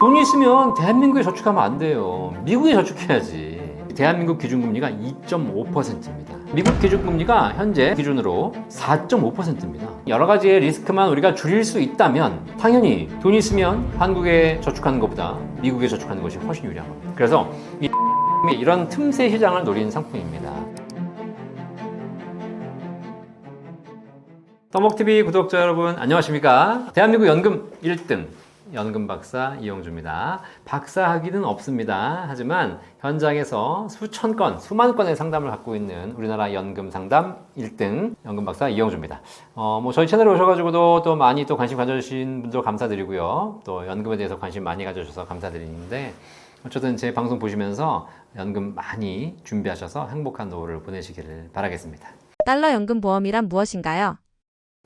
돈이 있으면 대한민국에 저축하면 안 돼요. 미국에 저축해야지. 대한민국 기준금리가 2.5%입니다. 미국 기준금리가 현재 기준으로 4.5%입니다. 여러 가지의 리스크만 우리가 줄일 수 있다면 당연히 돈이 있으면 한국에 저축하는 것보다 미국에 저축하는 것이 훨씬 유리한 겁니다. 그래서 이런 틈새 시장을 노린 상품입니다. 떠먹TV 구독자 여러분 안녕하십니까? 대한민국 연금 1등 연금 박사 이영주입니다. 박사학위는 없습니다. 하지만 현장에서 수천 건, 수만 건의 상담을 갖고 있는 우리나라 연금 상담 1등 연금 박사 이영주입니다. 저희 채널에 오셔가지고도 또 많이 또 관심 가져주신 분들 감사드리고요. 또 연금에 대해서 관심 많이 가져주셔서 감사드리는데 어쨌든 제 방송 보시면서 연금 많이 준비하셔서 행복한 노후를 보내시기를 바라겠습니다. 달러 연금 보험이란 무엇인가요?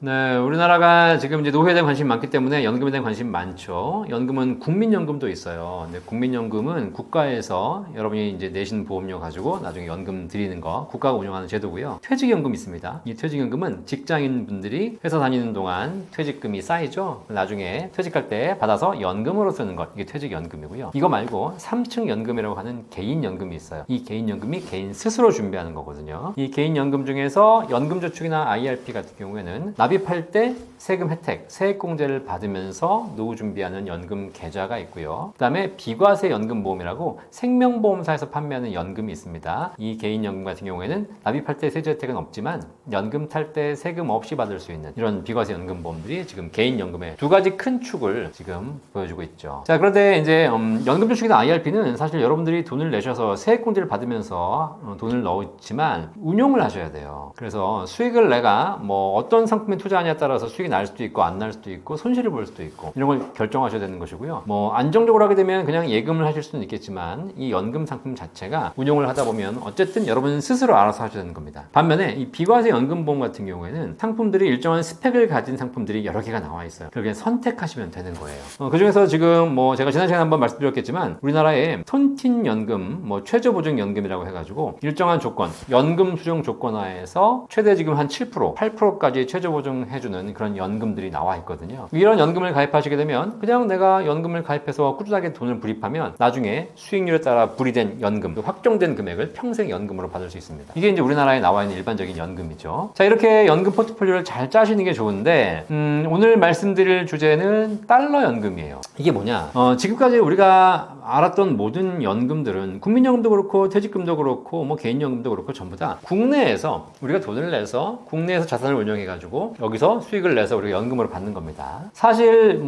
네, 우리나라가 지금 이제 노후에 대한 관심이 많기 때문에 연금에 대한 관심이 많죠. 연금은 국민연금도 있어요. 근데 국민연금은 국가에서 여러분이 이제 내신 보험료 가지고 나중에 연금 드리는 거 국가가 운영하는 제도고요. 퇴직연금 있습니다. 이 퇴직연금은 직장인 분들이 회사 다니는 동안 퇴직금이 쌓이죠. 나중에 퇴직할 때 받아서 연금으로 쓰는 것, 이게 퇴직연금이고요. 이거 말고 3층 연금이라고 하는 개인연금이 있어요. 이 개인연금이 개인 스스로 준비하는 거거든요. 이 개인연금 중에서 연금저축이나 IRP 같은 경우에는 납입할 때 세금 혜택, 세액공제를 받으면서 노후 준비하는 연금 계좌가 있고요. 그 다음에 비과세 연금보험이라고 생명보험사에서 판매하는 연금이 있습니다. 이 개인연금 같은 경우에는 납입할 때 세제 혜택은 없지만 연금 탈 때 세금 없이 받을 수 있는 이런 비과세 연금보험들이 지금 개인연금의 두 가지 큰 축을 지금 보여주고 있죠. 자, 그런데 이제 연금저축이나 IRP는 사실 여러분들이 돈을 내셔서 세액공제를 받으면서 돈을 넣었지만 운용을 하셔야 돼요. 그래서 수익을 내가 어떤 상품에 투자하냐에 따라서 수익이 날 수도 있고 안 날 수도 있고 손실을 볼 수도 있고 이런 걸 결정하셔야 되는 것이고요. 안정적으로 하게 되면 그냥 예금을 하실 수는 있겠지만 이 연금 상품 자체가 운용을 하다 보면 어쨌든 여러분 스스로 알아서 하셔야 되는 겁니다. 반면에 이 비과세 연금보험 같은 경우에는 상품들이 일정한 스펙을 가진 상품들이 여러 개가 나와 있어요. 그렇게 선택하시면 되는 거예요. 그 중에서 지금 제가 지난 시간에 한번 말씀드렸겠지만 우리나라에 톤틴연금, 최저보증연금이라고 해가지고 일정한 조건, 연금 수령 조건하에서 최대 지금 한 7%, 8%까지 최저보증해주는 그런 연금들이 나와 있거든요. 이런 연금을 가입하시게 되면 그냥 내가 연금을 가입해서 꾸준하게 돈을 불입하면 나중에 수익률에 따라 불이된 연금, 확정된 금액을 평생 연금으로 받을 수 있습니다. 이게 이제 우리나라에 나와 있는 일반적인 연금이죠. 자, 이렇게 연금 포트폴리오를 잘 짜시는 게 좋은데 오늘 말씀드릴 주제는 달러 연금이에요. 이게 뭐냐? 지금까지 우리가 알았던 모든 연금들은 국민연금도 그렇고 퇴직금도 그렇고 개인연금도 그렇고 전부 다 국내에서 우리가 돈을 내서 국내에서 자산을 운영해 가지고 여기서 수익을 내서 우리가 연금으로 받는 겁니다. 사실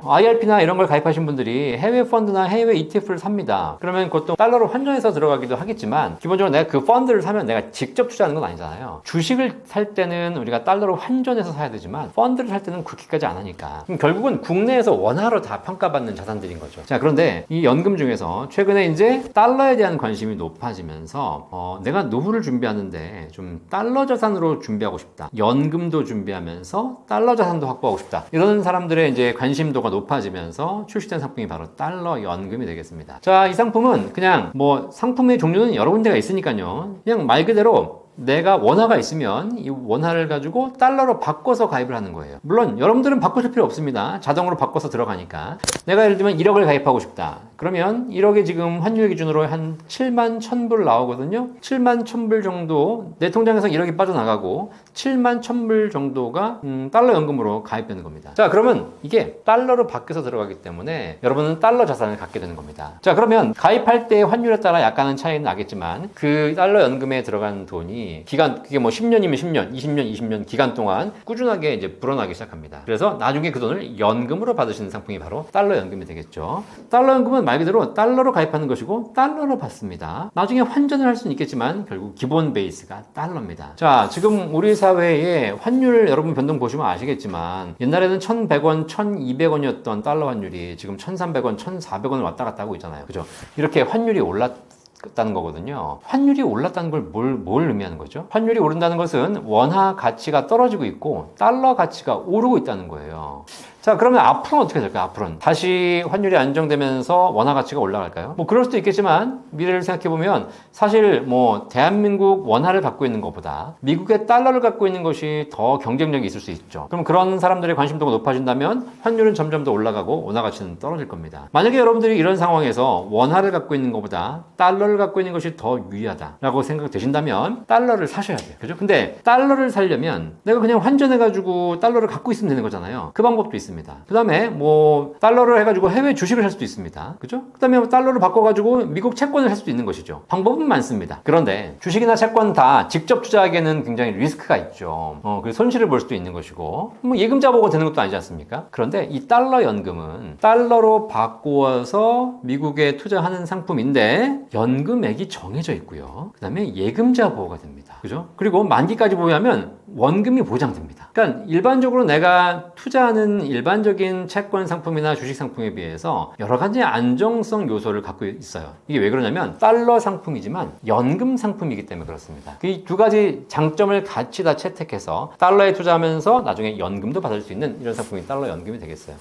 IRP나 이런 걸 가입하신 분들이 해외 펀드나 해외 ETF를 삽니다. 그러면 그것도 달러로 환전해서 들어가기도 하겠지만 기본적으로 내가 그 펀드를 사면 내가 직접 투자하는 건 아니잖아요. 주식을 살 때는 우리가 달러로 환전해서 사야 되지만 펀드를 살 때는 그렇게까지 안 하니까 그럼 결국은 국내에서 원화로 다 평가받는 자산들인 거죠. 자, 그런데 이 연금 중에서 최근에 이제 달러에 대한 관심이 높아지면서 내가 노후를 준비하는데 좀 달러 자산으로 준비하고 싶다. 연금도 준비하면서 달러 자산도 확보하고 싶다. 이런 사람들의 이제 관심도가 높아지면서 출시된 상품이 바로 달러 연금이 되겠습니다. 자, 이 상품은 그냥 상품의 종류는 여러 군데가 있으니까요. 그냥 말 그대로 내가 원화가 있으면 이 원화를 가지고 달러로 바꿔서 가입을 하는 거예요. 물론 여러분들은 바꾸실 필요 없습니다. 자동으로 바꿔서 들어가니까. 내가 예를 들면 1억을 가입하고 싶다. 그러면 1억에 지금 환율 기준으로 한 7만 1,000불 나오거든요. 7만 1,000불 정도 내 통장에서 1억이 빠져나가고 7만 1,000불 정도가 달러 연금으로 가입되는 겁니다. 자, 그러면 이게 달러로 바뀌어서 들어가기 때문에 여러분은 달러 자산을 갖게 되는 겁니다. 자, 그러면 가입할 때 환율에 따라 약간은 차이는 나겠지만 그 달러 연금에 들어간 돈이 그게 10년이면 10년, 20년, 20년 기간 동안 꾸준하게 이제 불어나기 시작합니다. 그래서 나중에 그 돈을 연금으로 받으시는 상품이 바로 달러 연금이 되겠죠. 달러 연금은 말 그대로 달러로 가입하는 것이고 달러로 받습니다. 나중에 환전을 할 수는 있겠지만 결국 기본 베이스가 달러입니다. 자, 지금 우리 사회의 환율 여러분 변동 보시면 아시겠지만 옛날에는 1,100원, 1,200원이었던 달러 환율이 지금 1,300원, 1,400원을 왔다 갔다 하고 있잖아요. 그죠? 이렇게 환율이 올랐다는 거거든요. 환율이 올랐다는 걸 뭘 의미하는 거죠? 환율이 오른다는 것은 원화 가치가 떨어지고 있고 달러 가치가 오르고 있다는 거예요. 자, 그러면 앞으로는 어떻게 될까요? 앞으로는 다시 환율이 안정되면서 원화 가치가 올라갈까요? 뭐 그럴 수도 있겠지만 미래를 생각해보면 사실 뭐 대한민국 원화를 갖고 있는 것보다 미국의 달러를 갖고 있는 것이 더 경쟁력이 있을 수 있죠. 그럼 그런 사람들의 관심도가 높아진다면 환율은 점점 더 올라가고 원화 가치는 떨어질 겁니다. 만약에 여러분들이 이런 상황에서 원화를 갖고 있는 것보다 달러를 갖고 있는 것이 더 유리하다라고 생각되신다면 달러를 사셔야 돼요. 그죠? 근데 달러를 사려면 내가 그냥 환전해가지고 달러를 갖고 있으면 되는 거잖아요. 그 방법도 있습니다. 그 다음에 뭐 달러를 해가지고 해외 주식을 살 수도 있습니다. 그죠? 그 다음에 달러를 바꿔가지고 미국 채권을 살 수도 있는 것이죠. 방법은 많습니다. 그런데 주식이나 채권 다 직접 투자하기에는 굉장히 리스크가 있죠. 그래서 손실을 볼 수도 있는 것이고 뭐 예금자 보고 되는 것도 아니지 않습니까? 그런데 이 달러 연금은 달러로 바꾸어서 미국에 투자하는 상품인데 연금액이 정해져 있고요. 그 다음에 예금자 보호가 됩니다. 그죠? 그리고 만기까지 보유하면 원금이 보장됩니다. 그러니까 일반적으로 내가 투자하는 일반적인 채권 상품이나 주식 상품에 비해서 여러 가지 안정성 요소를 갖고 있어요. 이게 왜 그러냐면 달러 상품이지만 연금 상품이기 때문에 그렇습니다. 이 두 가지 장점을 같이 다 채택해서 달러에 투자하면서 나중에 연금도 받을 수 있는 이런 상품이 달러 연금이 되겠어요.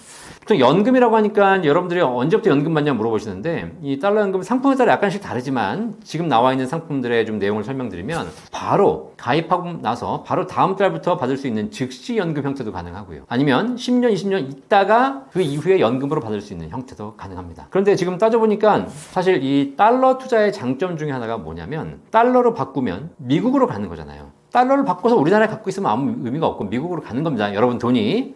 또 연금이라고 하니까 여러분들이 언제부터 연금 받냐 물어보시는데 이 달러 연금 상품에 따라 약간씩 다르지만 지금 나와 있는 상품들의 좀 내용을 설명드리면 바로 가입하고 나서 바로 다음 달부터 받을 수 있는 즉시 연금 형태도 가능하고요. 아니면 10년, 20년 있다가 그 이후에 연금으로 받을 수 있는 형태도 가능합니다. 그런데 지금 따져보니까 사실 이 달러 투자의 장점 중에 하나가 뭐냐면 달러로 바꾸면 미국으로 가는 거잖아요. 달러를 바꿔서 우리나라에 갖고 있으면 아무 의미가 없고 미국으로 가는 겁니다. 여러분 돈이.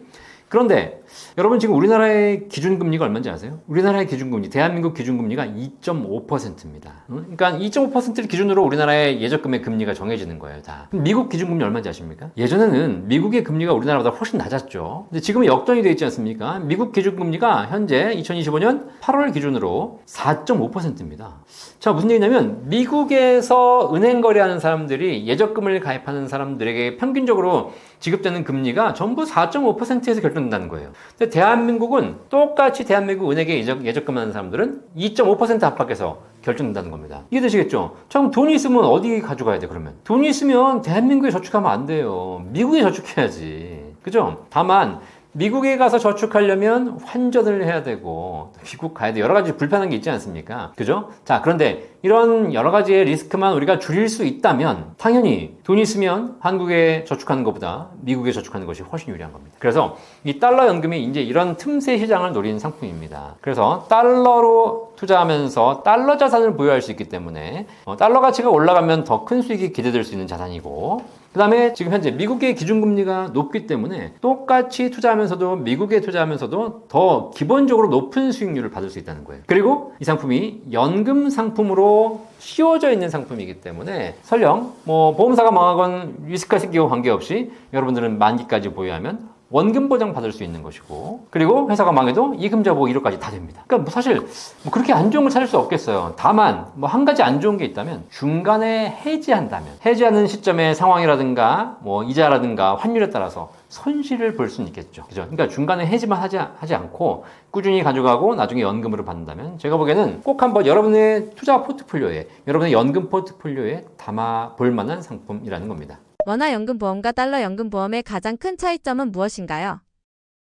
그런데 여러분 지금 우리나라의 기준금리가 얼마인지 아세요? 우리나라의 기준금리, 대한민국 기준금리가 2.5%입니다. 그러니까 2.5%를 기준으로 우리나라의 예적금의 금리가 정해지는 거예요, 다. 미국 기준금리 얼마인지 아십니까? 예전에는 미국의 금리가 우리나라보다 훨씬 낮았죠. 근데 지금은 역전이 되어 있지 않습니까? 미국 기준금리가 현재 2025년 8월 기준으로 4.5%입니다. 자, 무슨 얘기냐면 미국에서 은행 거래하는 사람들이 예적금을 가입하는 사람들에게 평균적으로 지급되는 금리가 전부 4.5%에서 결정된다는 거예요. 근데 대한민국은 똑같이 대한민국 은행에 예적금하는 사람들은 2.5% 압박해서 결정된다는 겁니다. 이해되시겠죠? 참 돈이 있으면 어디 가져가야 돼 그러면? 돈이 있으면 대한민국에 저축하면 안 돼요. 미국에 저축해야지. 그죠? 다만 미국에 가서 저축하려면 환전을 해야 되고 미국 가야 돼. 여러 가지 불편한 게 있지 않습니까? 그죠? 자, 그런데 이런 여러 가지의 리스크만 우리가 줄일 수 있다면 당연히 돈이 있으면 한국에 저축하는 것보다 미국에 저축하는 것이 훨씬 유리한 겁니다. 그래서 이 달러 연금이 이제 이런 틈새 시장을 노리는 상품입니다. 그래서 달러로 투자하면서 달러 자산을 보유할 수 있기 때문에 달러 가치가 올라가면 더 큰 수익이 기대될 수 있는 자산이고 그 다음에 지금 현재 미국의 기준금리가 높기 때문에 똑같이 투자하면서도 미국에 투자하면서도 더 기본적으로 높은 수익률을 받을 수 있다는 거예요. 그리고 이 상품이 연금 상품으로 씌워져 있는 상품이기 때문에 설령 뭐 보험사가 망하건 리스크가 생기고 관계없이 여러분들은 만기까지 보유하면 원금 보장 받을 수 있는 것이고 그리고 회사가 망해도 이금자 보호 1호까지 다 됩니다. 그러니까 뭐 사실 뭐 그렇게 안 좋은 걸 찾을 수 없겠어요. 다만 뭐 한 가지 안 좋은 게 있다면 중간에 해지한다면 해지하는 시점의 상황이라든가 뭐 이자라든가 환율에 따라서 손실을 볼 수는 있겠죠. 그죠? 그러니까 중간에 해지만 하지 않고 꾸준히 가져가고 나중에 연금으로 받는다면 제가 보기에는 꼭 한번 여러분의 투자 포트폴리오에 여러분의 연금 포트폴리오에 담아 볼 만한 상품이라는 겁니다. 원화 연금 보험과 달러 연금 보험의 가장 큰 차이점은 무엇인가요?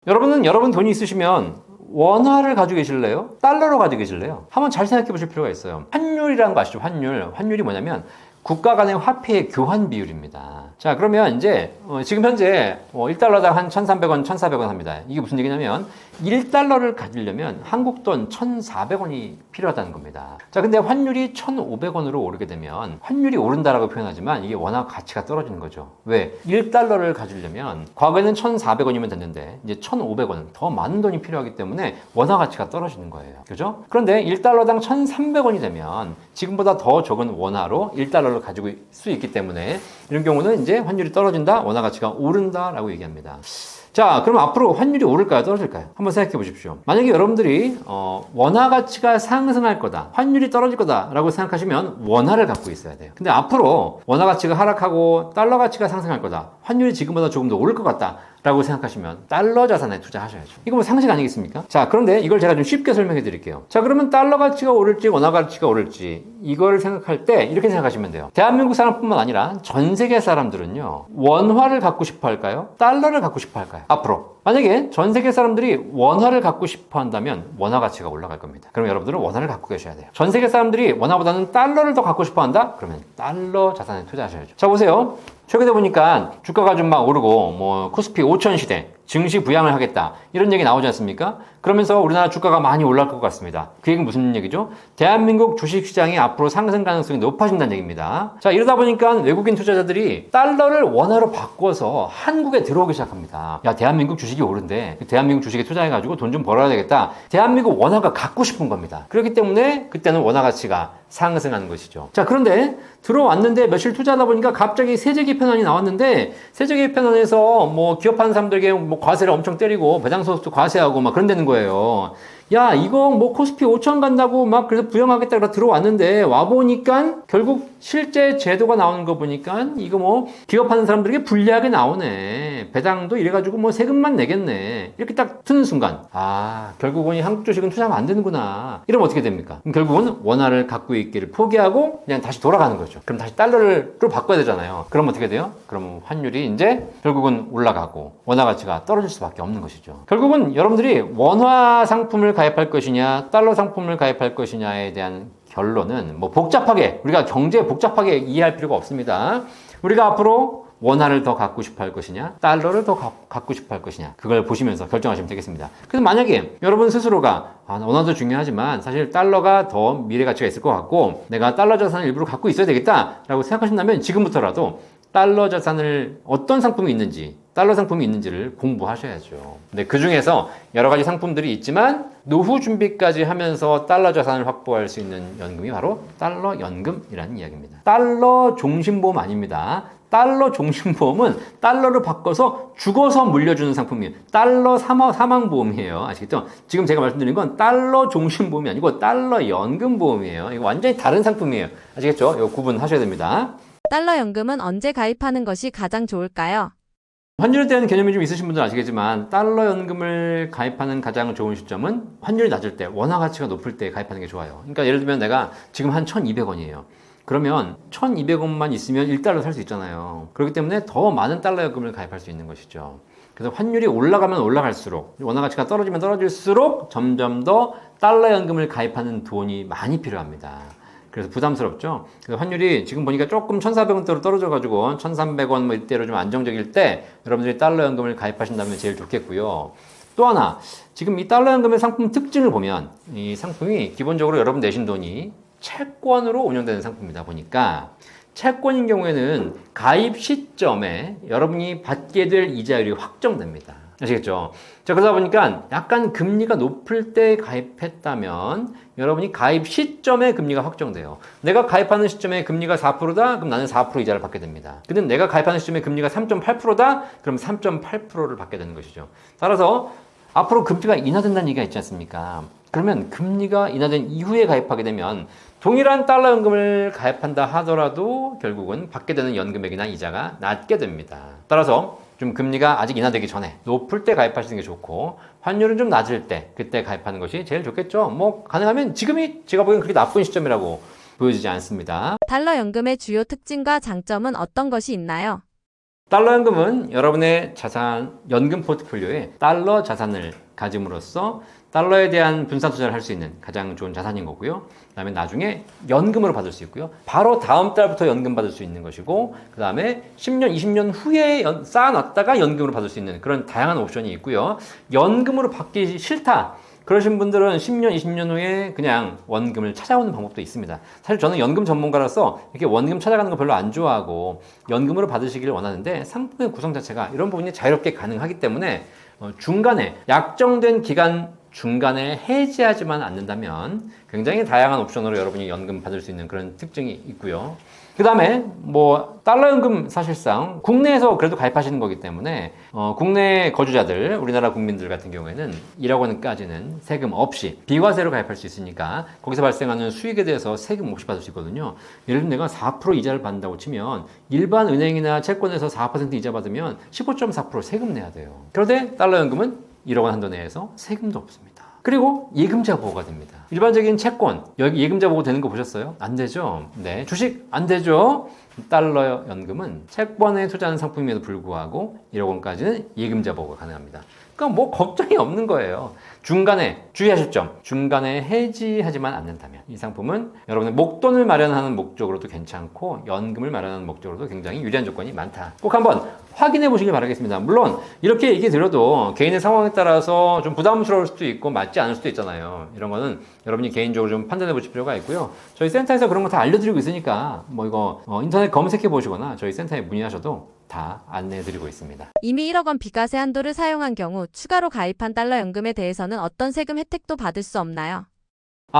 여러분 돈이 있으시면 원화를 가지고 계실래요? 달러로 가지고 계실래요? 한번 잘 생각해 보실 필요가 있어요. 환율이라는 거 아시죠? 환율이 뭐냐면 국가 간의 화폐의 교환 비율입니다. 자, 그러면 이제 지금 현재 1달러당 한 1,300원, 1,400원 합니다. 이게 무슨 얘기냐면 1달러를 가지려면 한국 돈 1,400원이 필요하다는 겁니다. 자, 근데 환율이 1,500원으로 오르게 되면 환율이 오른다라고 표현하지만 이게 워낙 가치가 떨어지는 거죠. 왜? 1달러를 가지려면 과거에는 1,400원이면 됐는데 이제 1,500원 더 많은 돈이 필요하기 때문에 원화 가치가 떨어지는 거예요. 그죠? 그런데 1달러당 1,300원이 되면 지금보다 더 적은 원화로 1달러를 가지고 있을 수 있기 때문에 이런 경우는 이제 환율이 떨어진다, 원화 가치가 오른다라고 얘기합니다. 자, 그럼 앞으로 환율이 오를까요? 떨어질까요? 한번 생각해 보십시오. 만약에 여러분들이 원화 가치가 상승할 거다, 환율이 떨어질 거다라고 생각하시면 원화를 갖고 있어야 돼요. 근데 앞으로 원화 가치가 하락하고 달러 가치가 상승할 거다, 환율이 지금보다 조금 더 오를 것 같다 라고 생각하시면 달러 자산에 투자하셔야죠. 이거 뭐 상식 아니겠습니까? 자, 그런데 이걸 제가 좀 쉽게 설명해 드릴게요. 자, 그러면 달러 가치가 오를지 원화 가치가 오를지 이걸 생각할 때 이렇게 생각하시면 돼요. 대한민국 사람뿐만 아니라 전 세계 사람들은요, 원화를 갖고 싶어 할까요? 달러를 갖고 싶어 할까요? 앞으로 만약에 전 세계 사람들이 원화를 갖고 싶어 한다면 원화 가치가 올라갈 겁니다. 그럼 여러분들은 원화를 갖고 계셔야 돼요. 전 세계 사람들이 원화보다는 달러를 더 갖고 싶어 한다? 그러면 달러 자산에 투자하셔야죠. 자, 보세요. 최근에 보니까 주가가 좀 막 오르고 뭐 코스피 5천 시대 증시 부양을 하겠다 이런 얘기 나오지 않습니까? 그러면서 우리나라 주가가 많이 올라갈 것 같습니다. 그 얘기는 무슨 얘기죠? 대한민국 주식시장이 앞으로 상승 가능성이 높아진다는 얘기입니다. 자, 이러다 보니까 외국인 투자자들이 달러를 원화로 바꿔서 한국에 들어오기 시작합니다. 야, 대한민국 주식이 오른데 대한민국 주식에 투자해가지고 돈 좀 벌어야 되겠다. 대한민국 원화가 갖고 싶은 겁니다. 그렇기 때문에 그때는 원화 가치가 상승하는 것이죠. 자, 그런데 들어왔는데 며칠 투자하다 보니까 갑자기 세제 개편안이 나왔는데 세제 개편안에서 뭐 기업하는 사람들에게 뭐 과세를 엄청 때리고 배당소득도 과세하고 막 그런다는 거예요. 야, 이거 뭐 코스피 5천 간다고 막 그래서 부양하겠다 그래 들어왔는데 와보니까 결국 실제 제도가 나오는 거 보니까 이거 뭐 기업하는 사람들에게 불리하게 나오네. 배당도 이래가지고 뭐 세금만 내겠네. 이렇게 딱 트는 순간 결국은 이 한국 주식은 투자하면 안 되는구나. 이러면 어떻게 됩니까? 그럼 결국은 원화를 갖고 있기를 포기하고 그냥 다시 돌아가는 거죠. 그럼 다시 달러를 바꿔야 되잖아요. 그럼 어떻게 돼요? 그럼 환율이 이제 결국은 올라가고 원화 가치가 떨어질 수밖에 없는 것이죠. 결국은 여러분들이 원화 상품을 가입할 것이냐 달러 상품을 가입할 것이냐에 대한 결론은 뭐 복잡하게 우리가 경제 복잡하게 이해할 필요가 없습니다. 우리가 앞으로 원화를 더 갖고 싶어 할 것이냐 달러를 더 갖고 싶어 할 것이냐 그걸 보시면서 결정하시면 되겠습니다. 그래서 만약에 여러분 스스로가 원화도 중요하지만 사실 달러가 더 미래 가치가 있을 것 같고 내가 달러 자산을 일부러 갖고 있어야 되겠다라고 생각하신다면 지금부터라도 달러 자산을 어떤 상품이 있는지 달러 상품이 있는지를 공부하셔야죠. 근데 그 중에서 여러 가지 상품들이 있지만 노후 준비까지 하면서 달러 자산을 확보할 수 있는 연금이 바로 달러 연금이라는 이야기입니다. 달러 종신보험 아닙니다. 달러 종신보험은 달러를 바꿔서 죽어서 물려주는 상품이에요. 달러 사망보험이에요. 아시겠죠? 지금 제가 말씀드린 건 달러 종신보험이 아니고 달러 연금보험이에요. 이거 완전히 다른 상품이에요. 아시겠죠? 이거 구분하셔야 됩니다. 달러 연금은 언제 가입하는 것이 가장 좋을까요? 환율에 대한 개념이 좀 있으신 분들은 아시겠지만 달러 연금을 가입하는 가장 좋은 시점은 환율이 낮을 때 원화 가치가 높을 때 가입하는 게 좋아요. 그러니까 예를 들면 내가 지금 한 1,200원이에요. 그러면 1,200원만 있으면 1달러 살 수 있잖아요. 그렇기 때문에 더 많은 달러 연금을 가입할 수 있는 것이죠. 그래서 환율이 올라가면 올라갈수록 원화 가치가 떨어지면 떨어질수록 점점 더 달러 연금을 가입하는 돈이 많이 필요합니다. 그래서 부담스럽죠. 그래서 환율이 지금 보니까 조금 1,400원대로 떨어져가지고 1,300원 뭐 이때로 좀 안정적일 때 여러분들이 달러 연금을 가입하신다면 제일 좋겠고요. 또 하나, 지금 이 달러 연금의 상품 특징을 보면 이 상품이 기본적으로 여러분 내신 돈이 채권으로 운영되는 상품이다 보니까 채권인 경우에는 가입 시점에 여러분이 받게 될 이자율이 확정됩니다. 아시겠죠? 자, 그러다 보니까 약간 금리가 높을 때 가입했다면 여러분이 가입 시점에 금리가 확정돼요. 내가 가입하는 시점에 금리가 4%다? 그럼 나는 4% 이자를 받게 됩니다. 근데 내가 가입하는 시점에 금리가 3.8%다? 그럼 3.8%를 받게 되는 것이죠. 따라서 앞으로 금리가 인하된다는 얘기가 있지 않습니까? 그러면 금리가 인하된 이후에 가입하게 되면 동일한 달러 연금을 가입한다 하더라도 결국은 받게 되는 연금액이나 이자가 낮게 됩니다. 따라서 좀 금리가 아직 인하되기 전에 높을 때 가입하시는 게 좋고 환율은 좀 낮을 때 그때 가입하는 것이 제일 좋겠죠. 뭐 가능하면 지금이 제가 보기엔 그렇게 나쁜 시점이라고 보여지지 않습니다. 달러 연금의 주요 특징과 장점은 어떤 것이 있나요? 달러 연금은 여러분의 자산, 연금 포트폴리오에 달러 자산을 가짐으로써 달러에 대한 분산 투자를 할 수 있는 가장 좋은 자산인 거고요. 그 다음에 나중에 연금으로 받을 수 있고요. 바로 다음 달부터 연금 받을 수 있는 것이고, 그 다음에 10년, 20년 후에 쌓아놨다가 연금으로 받을 수 있는 그런 다양한 옵션이 있고요. 연금으로 받기 싫다. 그러신 분들은 10년, 20년 후에 그냥 원금을 찾아오는 방법도 있습니다. 사실 저는 연금 전문가라서 이렇게 원금 찾아가는 거 별로 안 좋아하고 연금으로 받으시기를 원하는데 상품의 구성 자체가 이런 부분이 자유롭게 가능하기 때문에 중간에 약정된 기간 중간에 해지하지만 않는다면 굉장히 다양한 옵션으로 여러분이 연금 받을 수 있는 그런 특징이 있고요. 그 다음에 뭐 달러 연금 사실상 국내에서 그래도 가입하시는 거기 때문에 국내 거주자들, 우리나라 국민들 같은 경우에는 1억 원까지는 세금 없이 비과세로 가입할 수 있으니까 거기서 발생하는 수익에 대해서 세금 없이 받을 수 있거든요. 예를 들면 내가 4% 이자를 받는다고 치면 일반 은행이나 채권에서 4% 이자 받으면 15.4% 세금 내야 돼요. 그런데 달러 연금은 1억 원 한도 내에서 세금도 없습니다. 그리고 예금자 보호가 됩니다. 일반적인 채권, 여기 예금자 보호 되는 거 보셨어요? 안 되죠? 네. 주식 안 되죠? 달러 연금은 채권에 투자하는 상품임에도 불구하고 1억 원까지는 예금자 보호가 가능합니다. 그러니까 뭐 걱정이 없는 거예요. 중간에 주의하실 점, 중간에 해지하지만 않는다면 이 상품은 여러분의 목돈을 마련하는 목적으로도 괜찮고 연금을 마련하는 목적으로도 굉장히 유리한 조건이 많다. 꼭 한번 확인해 보시길 바라겠습니다. 물론 이렇게 얘기 드려도 개인의 상황에 따라서 좀 부담스러울 수도 있고 맞지 않을 수도 있잖아요. 이런 거는 여러분이 개인적으로 좀 판단해 보실 필요가 있고요. 저희 센터에서 그런 거 다 알려드리고 있으니까 뭐 이거 인터넷 검색해 보시거나 저희 센터에 문의하셔도 다 안내해 드리고 있습니다. 이미 1억 원 비과세 한도를 사용한 경우 추가로 가입한 달러 연금에 대해서는 어떤 세금 혜택도 받을 수 없나요?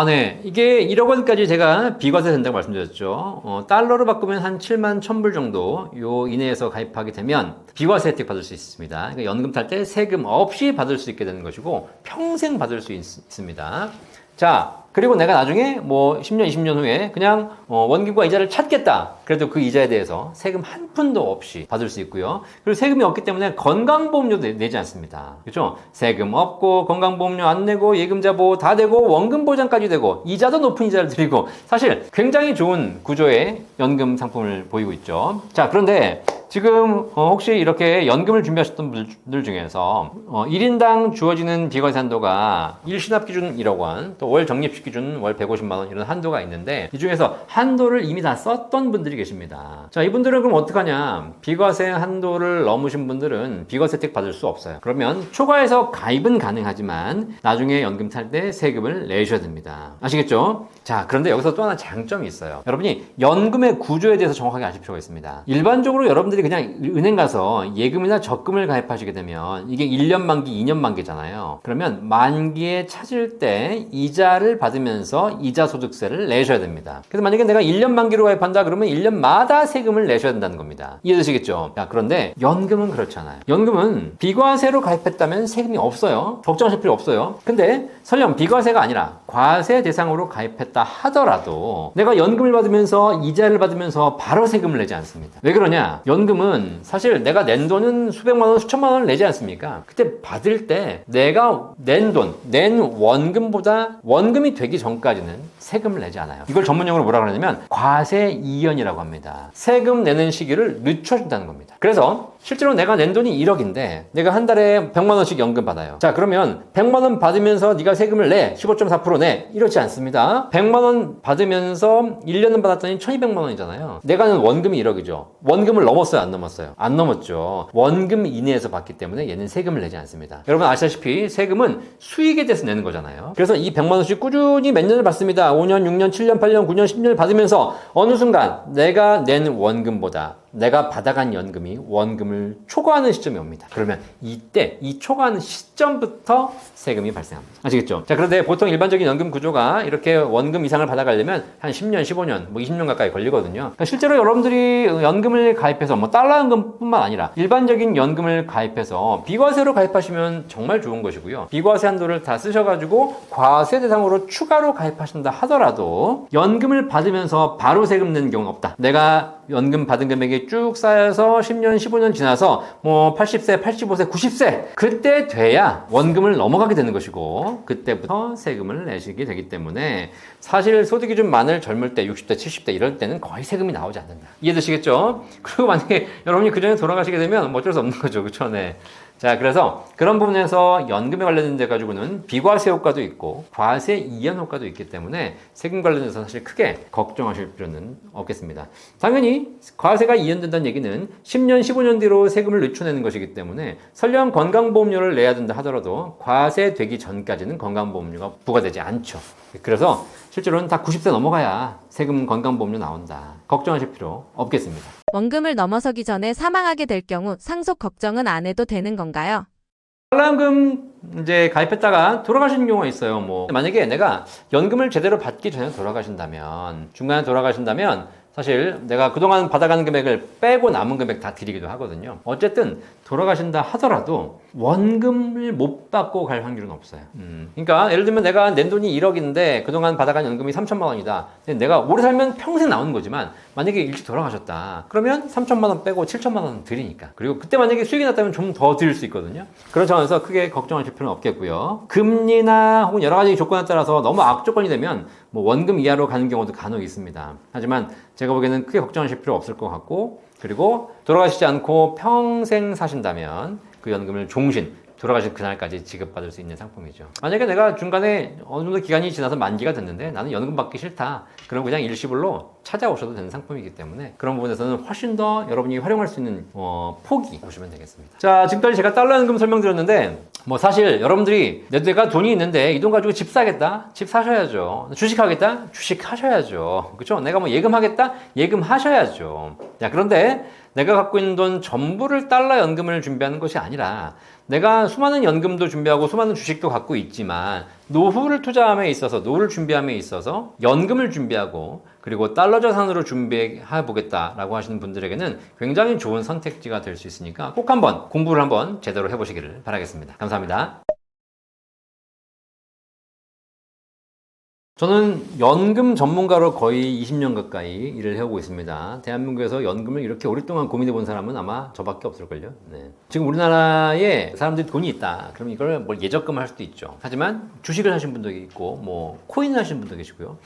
네. 이게 1억 원까지 제가 비과세 된다고 말씀드렸죠. 달러로 바꾸면 한 7만 1,000불 정도 요 이내에서 가입하게 되면 비과세 혜택 받을 수 있습니다. 그러니까 연금 탈 때 세금 없이 받을 수 있게 되는 것이고 평생 받을 수 있습니다. 자, 그리고 내가 나중에 뭐 10년, 20년 후에 그냥 원금과 이자를 찾겠다. 그래도 그 이자에 대해서 세금 한 푼도 없이 받을 수 있고요. 그리고 세금이 없기 때문에 건강보험료도 내지 않습니다. 그렇죠? 세금 없고 건강보험료 안 내고 예금자 보호 다 되고 원금 보장까지 되고 이자도 높은 이자를 드리고 사실 굉장히 좋은 구조의 연금 상품을 보이고 있죠. 자, 그런데 지금 혹시 이렇게 연금을 준비하셨던 분들 중에서 1인당 주어지는 비과세 한도가 일시납 기준 1억 원, 또 월 적립식 기준 월 150만 원 이런 한도가 있는데 이 중에서 한도를 이미 다 썼던 분들이 계십니다. 자, 이분들은 그럼 어떡하냐? 비과세 한도를 넘으신 분들은 비과세 혜택 받을 수 없어요. 그러면 초과해서 가입은 가능하지만 나중에 연금 탈 때 세금을 내셔야 됩니다. 아시겠죠? 자, 그런데 여기서 또 하나 장점이 있어요. 여러분이 연금의 구조에 대해서 정확하게 아실 필요가 있습니다. 일반적으로 여러분들이 그냥 은행 가서 예금이나 적금을 가입하시게 되면 이게 1년 만기, 2년 만기잖아요. 그러면 만기에 찾을 때 이자를 받으면서 이자 소득세를 내셔야 됩니다. 그래서 만약에 내가 1년 만기로 가입한다 그러면 1년마다 세금을 내셔야 된다는 겁니다. 이해되시겠죠? 자, 그런데 연금은 그렇잖아요. 연금은 비과세로 가입했다면 세금이 없어요. 걱정하실 필요 없어요. 근데 설령 비과세가 아니라 과세 대상으로 가입했다 하더라도 내가 연금을 받으면서 이자를 받으면서 바로 세금을 내지 않습니다. 왜 그러냐? 연금은 사실 내가 낸 돈은 수백만 원, 수천만 원을 내지 않습니까? 그때 받을 때 내가 낸 돈, 낸 원금보다 원금이 되기 전까지는 세금을 내지 않아요. 이걸 전문용어로 뭐라 그러냐면 과세 이연이라고 합니다. 세금 내는 시기를 늦춰준다는 겁니다. 그래서 실제로 내가 낸 돈이 1억인데 내가 한 달에 100만 원씩 연금 받아요. 자, 그러면 100만 원 받으면서 네가 세금을 내. 15.4% 내. 이렇지 않습니다. 100만 원 받으면서 1년은 받았더니 1200만 원이잖아요. 내가 낸 원금이 1억이죠. 원금을 넘었어요? 안 넘었어요? 안 넘었죠. 원금 이내에서 받기 때문에 얘는 세금을 내지 않습니다. 여러분 아시다시피 세금은 수익에 대해서 내는 거잖아요. 그래서 이 100만 원씩 꾸준히 몇 년을 받습니다. 5년, 6년, 7년, 8년, 9년, 10년을 받으면서 어느 순간 내가 낸 원금보다 내가 받아간 연금이 원금을 초과하는 시점이 옵니다. 그러면 이때 이 초과하는 시점부터 세금이 발생합니다. 아시겠죠? 자, 그런데 보통 일반적인 연금 구조가 이렇게 원금 이상을 받아가려면 한 10년, 15년, 뭐 20년 가까이 걸리거든요. 그러니까 실제로 여러분들이 연금을 가입해서 뭐 달러 연금뿐만 아니라 일반적인 연금을 가입해서 비과세로 가입하시면 정말 좋은 것이고요. 비과세 한도를 다 쓰셔가지고 과세 대상으로 추가로 가입하신다 하더라도 연금을 받으면서 바로 세금 내는 경우는 없다. 내가 연금 받은 금액이 쭉 쌓여서 10년, 15년 지나서 뭐 80세, 85세, 90세 그때 돼야 원금을 넘어가게 되는 것이고 그때부터 세금을 내시게 되기 때문에 사실 소득이 좀 많을 젊을 때 60대, 70대 이럴 때는 거의 세금이 나오지 않는다. 이해되시겠죠? 그리고 만약에 여러분이 그 전에 돌아가시게 되면 뭐 어쩔 수 없는 거죠. 그렇죠? 네. 자, 그래서 그런 부분에서 연금에 관련된 데 가지고는 비과세 효과도 있고 과세 이연 효과도 있기 때문에 세금 관련해서 사실 크게 걱정하실 필요는 없겠습니다. 당연히 과세가 이연된다는 얘기는 10년, 15년 뒤로 세금을 늦춰내는 것이기 때문에 설령 건강보험료를 내야 된다 하더라도 과세되기 전까지는 건강보험료가 부과되지 않죠. 그래서 실제로는 다 90세 넘어가야 세금 건강보험료 나온다. 걱정하실 필요 없겠습니다. 원금을 넘어서기 전에 사망하게 될 경우 상속 걱정은 안 해도 되는 건가요? 달러연금 이제 가입했다가 돌아가시는 경우가 있어요. 뭐 만약에 내가 연금을 제대로 받기 전에 돌아가신다면, 중간에 돌아가신다면 사실 내가 그동안 받아가는 금액을 빼고 남은 금액 다 드리기도 하거든요. 어쨌든 돌아가신다 하더라도 원금을 못 받고 갈 확률은 없어요. 그러니까 예를 들면 내가 낸 돈이 1억인데 그동안 받아간 연금이 3천만 원이다. 근데 내가 오래 살면 평생 나오는 거지만 만약에 일찍 돌아가셨다. 그러면 3천만 원 빼고 7천만 원 드리니까. 그리고 그때 만약에 수익이 났다면 좀 더 드릴 수 있거든요. 그런 차원에서 크게 걱정하실 필요는 없겠고요. 금리나 혹은 여러 가지 조건에 따라서 너무 악조건이 되면 뭐 원금 이하로 가는 경우도 간혹 있습니다. 하지만 제가 보기에는 크게 걱정하실 필요 없을 것 같고, 그리고 돌아가시지 않고 평생 사신다면 그 연금을 종신, 돌아가실 그날까지 지급받을 수 있는 상품이죠. 만약에 내가 중간에 어느 정도 기간이 지나서 만기가 됐는데 나는 연금 받기 싫다. 그럼 그냥 일시불로 찾아오셔도 되는 상품이기 때문에 그런 부분에서는 훨씬 더 여러분이 활용할 수 있는 폭이 보시면 되겠습니다. 자, 지금까지 제가 달러 연금 설명드렸는데 뭐 사실 여러분들이 내가 돈이 있는데 이 돈 가지고 집 사겠다? 집 사셔야죠. 주식하겠다? 주식하셔야죠. 그렇죠? 내가 뭐 예금하겠다? 예금하셔야죠. 자, 그런데 내가 갖고 있는 돈 전부를 달러 연금을 준비하는 것이 아니라 내가 수많은 연금도 준비하고 수많은 주식도 갖고 있지만 노후를 투자함에 있어서, 노후를 준비함에 있어서 연금을 준비하고 그리고 달러 자산으로 준비해 보겠다라고 하시는 분들에게는 굉장히 좋은 선택지가 될 수 있으니까 꼭 한번 공부를 한번 제대로 해보시기를 바라겠습니다. 감사합니다. 저는 연금 전문가로 거의 20년 가까이 일을 해오고 있습니다. 대한민국에서 연금을 이렇게 오랫동안 고민해 본 사람은 아마 저밖에 없을걸요. 네. 지금 우리나라에 사람들이 돈이 있다. 그럼 이걸 뭘 예적금 할 수도 있죠. 하지만 주식을 하신 분도 있고, 뭐 코인을 하신 분도 계시고요.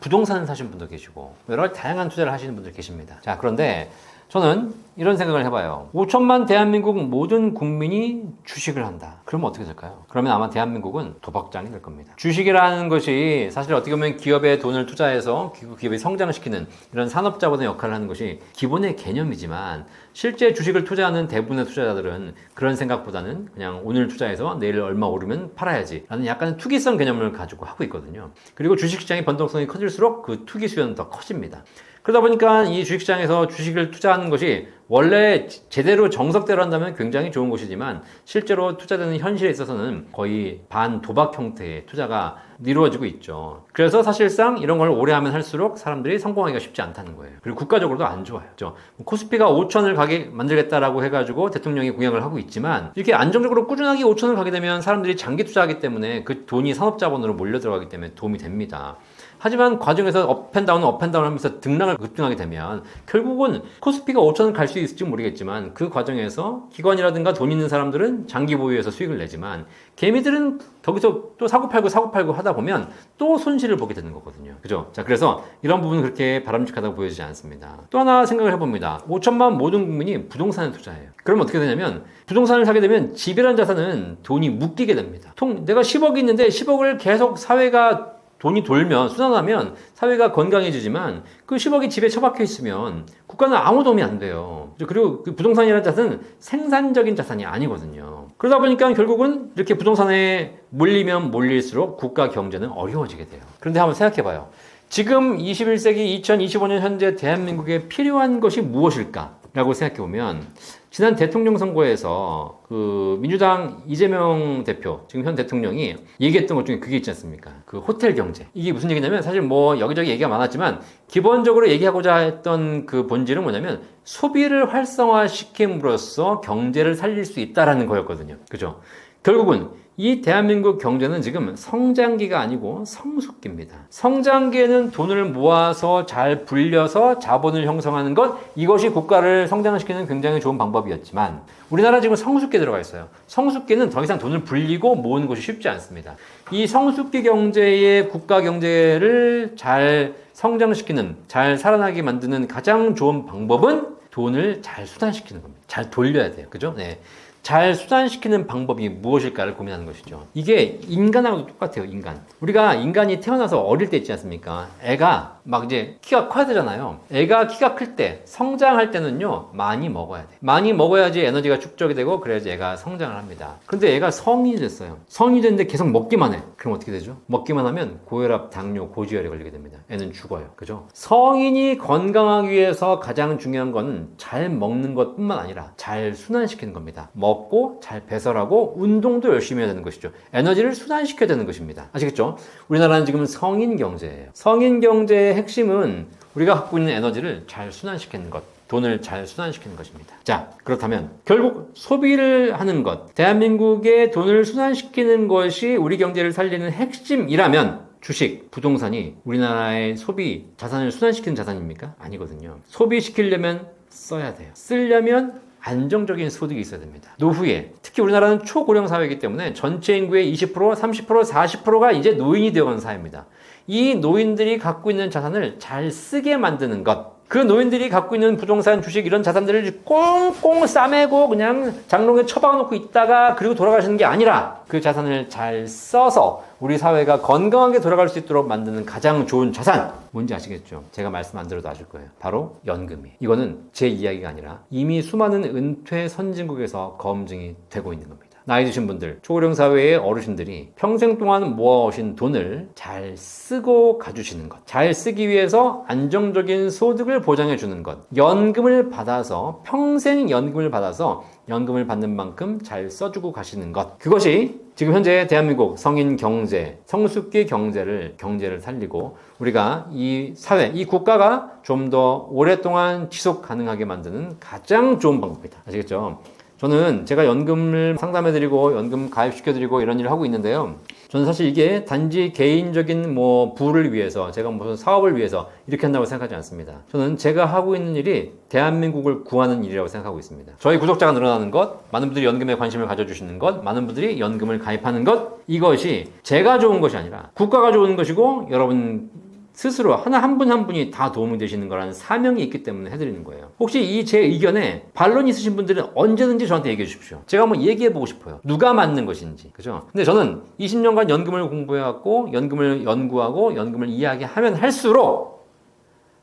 부동산을 사신 분도 계시고, 여러 가지 다양한 투자를 하시는 분들 계십니다. 자, 그런데 저는 이런 생각을 해봐요. 5천만 대한민국 모든 국민이 주식을 한다. 그러면 어떻게 될까요? 그러면 아마 대한민국은 도박장이 될 겁니다. 주식이라는 것이 사실 어떻게 보면 기업에 돈을 투자해서 기업이 성장시키는 이런 산업자본의 역할을 하는 것이 기본의 개념이지만 실제 주식을 투자하는 대부분의 투자자들은 그런 생각보다는 그냥 오늘 투자해서 내일 얼마 오르면 팔아야지 라는 약간의 투기성 개념을 가지고 하고 있거든요. 그리고 주식시장의 변동성이 커질수록 그 투기 수요는 더 커집니다. 그러다 보니까 이 주식시장에서 주식을 투자하는 것이 원래 제대로 정석대로 한다면 굉장히 좋은 것이지만 실제로 투자되는 현실에 있어서는 거의 반도박 형태의 투자가 이루어지고 있죠. 그래서 사실상 이런 걸 오래 하면 할수록 사람들이 성공하기가 쉽지 않다는 거예요. 그리고 국가적으로도 안 좋아요. 그렇죠? 코스피가 5천을 가게 만들겠다라고 해가지고 대통령이 공약을 하고 있지만 이렇게 안정적으로 꾸준하게 5천을 가게 되면 사람들이 장기 투자하기 때문에 그 돈이 산업자본으로 몰려 들어가기 때문에 도움이 됩니다. 하지만 과정에서 업앤다운 하면서 등락을 급등하게 되면 결국은 코스피가 5천을 갈 수 있을지 모르겠지만 그 과정에서 기관이라든가 돈 있는 사람들은 장기 보유해서 수익을 내지만 개미들은 거기서 또 사고팔고 하다 보면 또 손실을 보게 되는 거거든요. 그죠? 자, 그래서 이런 부분은 그렇게 바람직하다고 보여지지 않습니다. 또 하나 생각을 해봅니다. 5천만 모든 국민이 부동산에 투자해요. 그러면 어떻게 되냐면 부동산을 사게 되면 집이라는 자산은 돈이 묶이게 됩니다. 내가 10억이 있는데 10억을 계속 사회가 돈이 돌면 순환하면 사회가 건강해지지만 그 10억이 집에 처박혀 있으면 국가는 아무 도움이 안 돼요. 그리고 그 부동산이라는 자산은 생산적인 자산이 아니거든요. 그러다 보니까 결국은 이렇게 부동산에 몰리면 몰릴수록 국가 경제는 어려워지게 돼요. 그런데 한번 생각해봐요. 지금 21세기 2025년 현재 대한민국에 필요한 것이 무엇일까? 라고 생각해보면 지난 대통령 선거에서 그 민주당 이재명 대표, 지금 현 대통령이 얘기했던 것 중에 그게 있지 않습니까? 그 호텔 경제. 이게 무슨 얘기냐면 사실 뭐 여기저기 얘기가 많았지만 기본적으로 얘기하고자 했던 그 본질은 뭐냐면 소비를 활성화시킴으로써 경제를 살릴 수 있다라는 거였거든요. 그죠? 결국은 이 대한민국 경제는 지금 성장기가 아니고 성숙기입니다. 성장기에는 돈을 모아서 잘 불려서 자본을 형성하는 것, 이것이 국가를 성장시키는 굉장히 좋은 방법이었지만 우리나라 지금 성숙기에 들어가 있어요. 성숙기는 더 이상 돈을 불리고 모으는 것이 쉽지 않습니다. 이 성숙기 경제의 국가 경제를 잘 성장시키는, 잘 살아나게 만드는 가장 좋은 방법은 돈을 잘 수단시키는 겁니다. 잘 돌려야 돼요. 그죠? 네. 잘 수단시키는 방법이 무엇일까를 고민하는 것이죠. 이게 인간하고도 똑같아요. 인간이 태어나서 어릴 때 있지 않습니까? 애가 막 이제 키가 커야 되잖아요. 애가 키가 클 때, 성장할 때는요, 많이 먹어야 돼. 많이 먹어야지 에너지가 축적이 되고, 그래야지 애가 성장을 합니다. 그런데 애가 성인이 됐어요. 성인이 됐는데 계속 먹기만 해. 그럼 어떻게 되죠? 먹기만 하면 고혈압, 당뇨, 고지혈에 걸리게 됩니다. 애는 죽어요. 그죠? 성인이 건강하기 위해서 가장 중요한 건 잘 먹는 것뿐만 아니라 잘 순환시키는 겁니다. 먹고 잘 배설하고 운동도 열심히 해야 되는 것이죠. 에너지를 순환시켜야 되는 것입니다. 아시겠죠? 우리나라는 지금 성인 경제예요. 성인 경제의 핵심은 우리가 갖고 있는 에너지를 잘 순환시키는 것. 돈을 잘 순환시키는 것입니다. 자, 그렇다면 결국 소비를 하는 것, 대한민국의 돈을 순환시키는 것이 우리 경제를 살리는 핵심이라면 주식, 부동산이 우리나라의 소비, 자산을 순환시키는 자산입니까? 아니거든요. 소비시키려면 써야 돼요. 쓰려면 안정적인 소득이 있어야 됩니다. 노후에, 특히 우리나라는 초고령 사회이기 때문에 전체 인구의 20%, 30%, 40%가 이제 노인이 되어가는 사회입니다. 이 노인들이 갖고 있는 자산을 잘 쓰게 만드는 것, 그 노인들이 갖고 있는 부동산, 주식 이런 자산들을 꽁꽁 싸매고 그냥 장롱에 처박아 놓고 있다가 그리고 돌아가시는 게 아니라 그 자산을 잘 써서 우리 사회가 건강하게 돌아갈 수 있도록 만드는 가장 좋은 자산 뭔지 아시겠죠? 제가 말씀 안 드려도 아실 거예요. 바로 연금이. 이거는 제 이야기가 아니라 이미 수많은 은퇴 선진국에서 검증이 되고 있는 겁니다. 나이 드신 분들, 초고령 사회의 어르신들이 평생 동안 모아오신 돈을 잘 쓰고 가주시는 것, 잘 쓰기 위해서 안정적인 소득을 보장해 주는 것, 연금을 받아서 평생 연금을 받아서 연금을 받는 만큼 잘 써주고 가시는 것, 그것이 지금 현재 대한민국 성인 경제, 성숙기 경제를 살리고 우리가 이 사회, 이 국가가 좀 더 오랫동안 지속 가능하게 만드는 가장 좋은 방법이다. 아시겠죠? 저는 제가 연금을 상담해드리고 연금 가입시켜드리고 이런 일을 하고 있는데요. 저는 사실 이게 단지 개인적인 부를 위해서 제가 무슨 사업을 위해서 이렇게 한다고 생각하지 않습니다. 저는 제가 하고 있는 일이 대한민국을 구하는 일이라고 생각하고 있습니다. 저희 구독자가 늘어나는 것, 많은 분들이 연금에 관심을 가져주시는 것, 많은 분들이 연금을 가입하는 것, 이것이 제가 좋은 것이 아니라 국가가 좋은 것이고 여러분 스스로 한 분 한 분이 다 도움이 되시는 거라는 사명이 있기 때문에 해드리는 거예요. 혹시 이 제 의견에 반론이 있으신 분들은 언제든지 저한테 얘기해 주십시오. 제가 한번 얘기해 보고 싶어요. 누가 맞는 것인지. 그죠? 근데 저는 20년간 연금을 공부해왔고, 연금을 연구하고, 연금을 이야기하면 할수록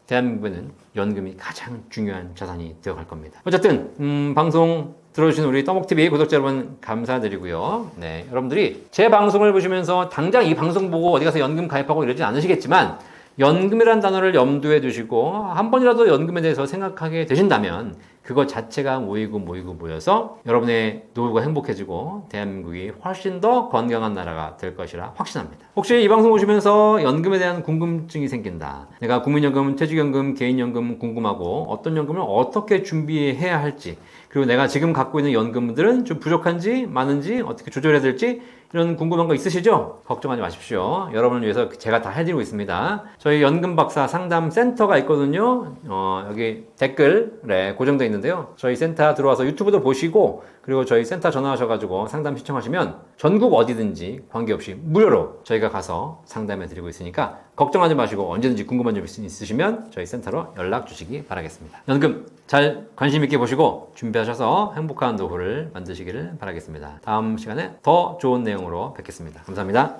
대한민국에는 연금이 가장 중요한 자산이 되어갈 겁니다. 어쨌든, 방송 들어주신 우리 떠먹TV 구독자 여러분 감사드리고요. 네, 여러분들이 제 방송을 보시면서 당장 이 방송 보고 어디 가서 연금 가입하고 이러진 않으시겠지만 연금이라는 단어를 염두에 두시고 한 번이라도 연금에 대해서 생각하게 되신다면 그것 자체가 모여서 여러분의 노후가 행복해지고 대한민국이 훨씬 더 건강한 나라가 될 것이라 확신합니다. 혹시 이 방송 보시면서 연금에 대한 궁금증이 생긴다. 내가 국민연금, 퇴직연금, 개인연금 궁금하고 어떤 연금을 어떻게 준비해야 할지, 그리고 내가 지금 갖고 있는 연금들은 좀 부족한지 많은지 어떻게 조절해야 될지 이런 궁금한 거 있으시죠? 걱정하지 마십시오. 여러분을 위해서 제가 다 해드리고 있습니다. 저희 연금박사 상담 센터가 있거든요. 여기 댓글에 고정되어 있는데요. 저희 센터 들어와서 유튜브도 보시고 그리고 저희 센터 전화하셔가지고 상담 신청하시면 전국 어디든지 관계없이 무료로 저희가 가서 상담해 드리고 있으니까 걱정하지 마시고 언제든지 궁금한 점 있으시면 저희 센터로 연락 주시기 바라겠습니다. 연금 잘 관심 있게 보시고 준비하셔서 행복한 노후를 만드시기를 바라겠습니다. 다음 시간에 더 좋은 내용으로 뵙겠습니다. 감사합니다.